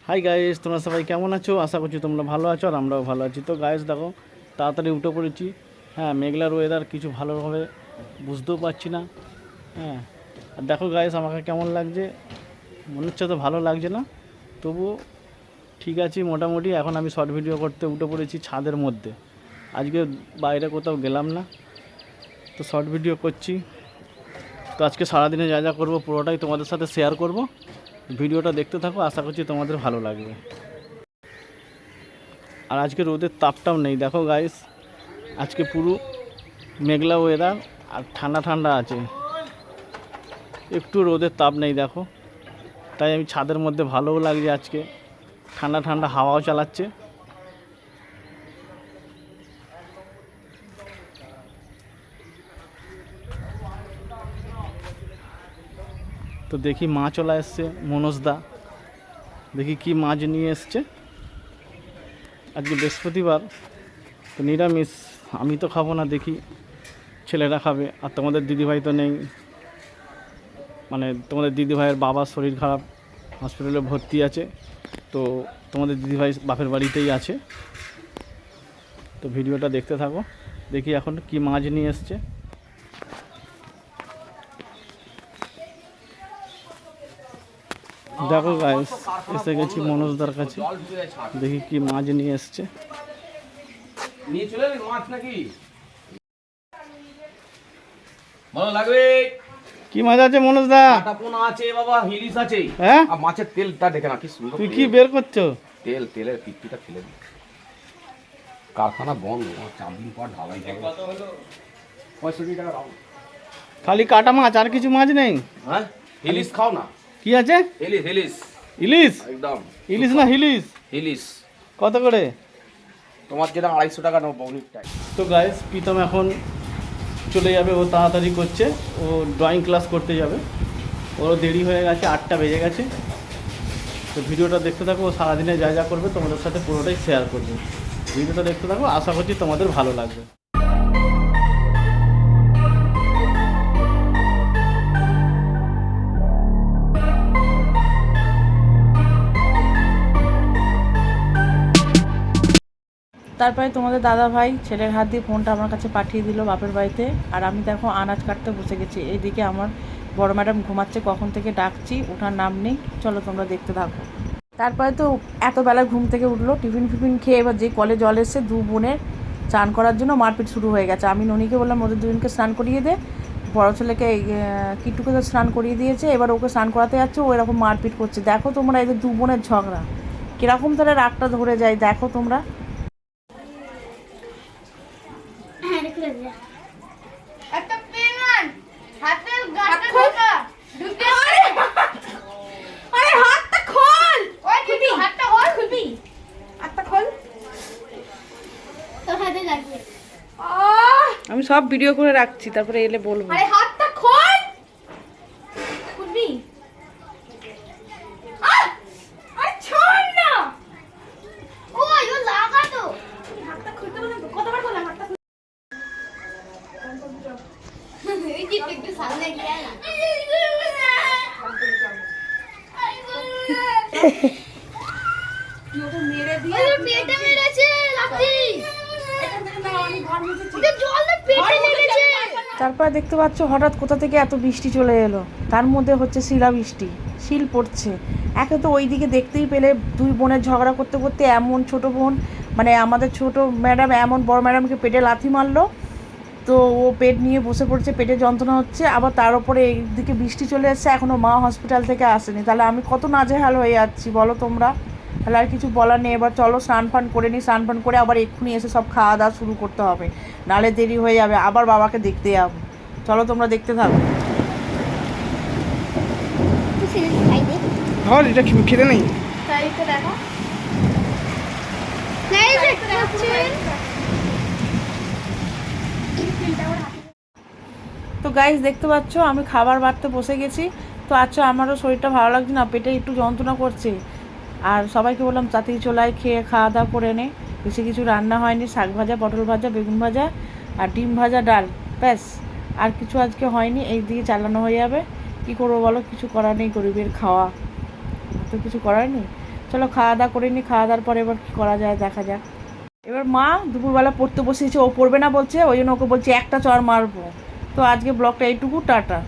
Hi guys, তোমরা সবাই কেমন আছো? আশা করছি তোমরা ভালো আছো আর আমরাও ভালো আছি। তো গাইস দেখো, তাড়াতাড়ি উঠে পড়েছি। হ্যাঁ, মেঘলার ওয়েদার, কিছু ভালোভাবে বুঝতেও পারছি না। হ্যাঁ, আর দেখো গাইস আমাকে কেমন লাগছে, মনে হচ্ছে তো ভালো লাগছে না, তবুও ঠিক আছে মোটামুটি। এখন আমি শর্ট ভিডিও করতে উঠে পড়েছি ছাদের মধ্যে। আজকে বাইরে কোথাও গেলাম না, তো শর্ট ভিডিও করছি। তো আজকে সারাদিনে যা যা করবো পুরোটাই তোমাদের সাথে শেয়ার করব। ভিডিওটা দেখতে থাকো, আশা করছি তোমাদের ভালো লাগবে। আর আজকে রোদের তাপটাও নেই, দেখো গাইস আজকে পুরো মেঘলা ওয়েদার আর ঠান্ডা ঠান্ডা আছে, একটু রোদের তাপ নেই দেখো। তাই আমি ছাদের মধ্যে ভালোও লাগছে, আজকে ঠান্ডা ঠান্ডা হাওয়াও চালাচ্ছে। তো দেখি মা চলে এসছে, মনোজদা, দেখি কি মাছ নিয়ে এসছে। আজকে বৃহস্পতিবার, তো নিরামিষ, আমি তো খাবো না, দেখি ছেলেরা খাবে। আর তোমাদের দিদিভাই তো নেই, মানে তোমাদের দিদিভাইয়ের বাবার শরীর খারাপ, হসপিটালে ভর্তি আছে। তো তোমাদের দিদিভাই বাপের বাড়িতেই আছে। তো ভিডিওটা দেখতে থাকো, দেখি এখন কি মাছ নিয়ে এসছে। দেখো গাইস, এসে গেছি মনোজদার কাছে, দেখি কি মাছ নিয়ে এসছে। নিয়ে চলে মাছ নাকি ভালো লাগবে? কি মাছ আছে মনোজদা? কাটা পোনা আছে বাবা, হিলিশ আছে। হ্যাঁ, আর মাছের তেলটা দেখে না কি সুন্দর। তুই কি বের করছো? তেলের পিপিটা ফেলে দিই। কারখানা বন্ধ, 4 দিন পর ঢালাই হবে। 65 টাকা দাও। খালি কাটা মাছ, আর কিছু মাছ নেই? হ্যাঁ, হিলিশ খাও না। কি আছে? হিলিশ ইলিশ? একদম ইলিশ না হিলিশ? হিলিশ। কত করে? তোমার যেটা 250 টাকা নেবো বৌনিরটাই। তো গাইস প্রীতম এখন চলে যাবে, ও তাড়াতাড়ি করছে, ও ড্রয়িং ক্লাস করতে যাবে। ওরও দেরি হয়ে গেছে, 8টা বেজে গেছে। তো ভিডিওটা দেখতে থাকো, ও সারাদিনে যা যা করবে তোমাদের সাথে পুরোটাই শেয়ার করবে। ভিডিওটা দেখতে থাকো, আশা করছি তোমাদের ভালো লাগবে। তারপরে তোমাদের দাদা ভাই ছেলের হাত দিয়ে ফোনটা আমার কাছে পাঠিয়ে দিল বাপের বাড়িতে। আর আমি দেখো আনাজ কাটতে বসে গেছি। এইদিকে আমার বড় ম্যাডাম ঘুমাচ্ছে, কখন থেকে ডাকছি, ওঠার নাম নেই। চলো তোমরা দেখতে থাকো। তারপরে তো এত বেলা ঘুম থেকে উঠলো, টিফিন ফিফিন খেয়ে এবার যে কলে জল এসছে, দু বোনের স্নান করার জন্য মারপিট শুরু হয়ে গেছে। আমি ননিকে বললাম ওদের দুজনকে স্নান করিয়ে দে, বড় ছেলেকে কিট্টুকে তো স্নান করিয়ে দিয়েছে, এবার ওকে স্নান করাতে যাচ্ছে, ও এরকম মারপিট করছে। দেখো তোমরা এদের দু বোনের ঝগড়া কীরকম তারা রাগটা ধরে যায়, দেখো তোমরা। একটা পেন আন, হাতের গাঁটটা ঢোকা ঢুকে। আরে হাতটা খোল, ওই খুলবি, হাতটা খোল, খুলবি, হাতটা খোল, তোর হাতে লাগবে। আমি সব ভিডিও করে রাখছি, তারপরে এলে বলবো। আরে হাতটা খোল, খুলবি। আরে ছাড় না, ওই ও লাগা তো। হাতটা খুলতে বললাম তো, কতবার বললাম হাতটা খুল। এই যে একটু সামনে গিয়ে না, মেরে দিয়ে পেটে মেরেছে লাঠি, ওকে জল না পেটে মেরেছে। তারপরে দেখতে পাচ্ছ হঠাৎ কোথা থেকে এত বৃষ্টি চলে এলো, তার মধ্যে হচ্ছে শিলা বৃষ্টি, শিল পড়ছে। একে তো ওই দিকে দেখতেই পেলে দুই বোনের ঝগড়া করতে করতে এমন ছোট বোন, মানে আমাদের ছোট ম্যাডাম এমন বড় ম্যাডামকে পেটে লাথি মারলো। তো ও পেট নিয়ে বসে পড়ছে, পেটে যন্ত্রণা হচ্ছে, আবার তার উপরে এইদিকে বৃষ্টি চলে এসছে, এখনও মা হসপিটাল থেকে আসেনি। তাহলে আমি কত নাজেহাল হয়ে যাচ্ছি বলো তোমরা। তাহলে আর কিছু বলার নেই, এবার চলো স্নান ফান করে নিই, স্নান ফান করে আবার এক্ষুনি এসে সব খাওয়া দাওয়া শুরু করতে হবে, নাহলে দেরি হয়ে যাবে, আবার বাবাকে দেখতে যাবো। চলো তোমরা দেখতে থাকো। ধর, এটা খেতে নেই। তাইতে দেখো, নাই দেখতে পাচ্ছেন। তো গাইস দেখতে পাচ্ছ আমি খাবার বাড়তে বসে গেছি। তো আচ্ছা, আমারও শরীরটা ভালো লাগছে না, পেটে একটু যন্ত্রণা করছে। আর সবাইকে বললাম তাড়াতাড়ি চলাই, খেয়ে খাওয়া দাওয়া করে নে। বেশি কিছু রান্না হয়নি, শাক ভাজা, পটল ভাজা, বেগুন ভাজা আর ডিম ভাজা, ডাল, ব্যাস। আর কিছু আজকে হয়নি, এই দিকে চালানো হয়ে যাবে। কী করবো বলো, কিছু করার নেই, গরিবের খাওয়া, তো কিছু করার নেই। চলো খাওয়া দাওয়া করে নি, খাওয়া দাওয়ার পরে এবার কী করা যায় দেখা যাক। এবার মা দুপুরবেলা পড়তে বসেছে, ও পড়বে না বলছে, ওই জন্য ওকে বলছি একটা চড় মারবো। তো আজকে ব্লগটা এইটুকু, টাটা।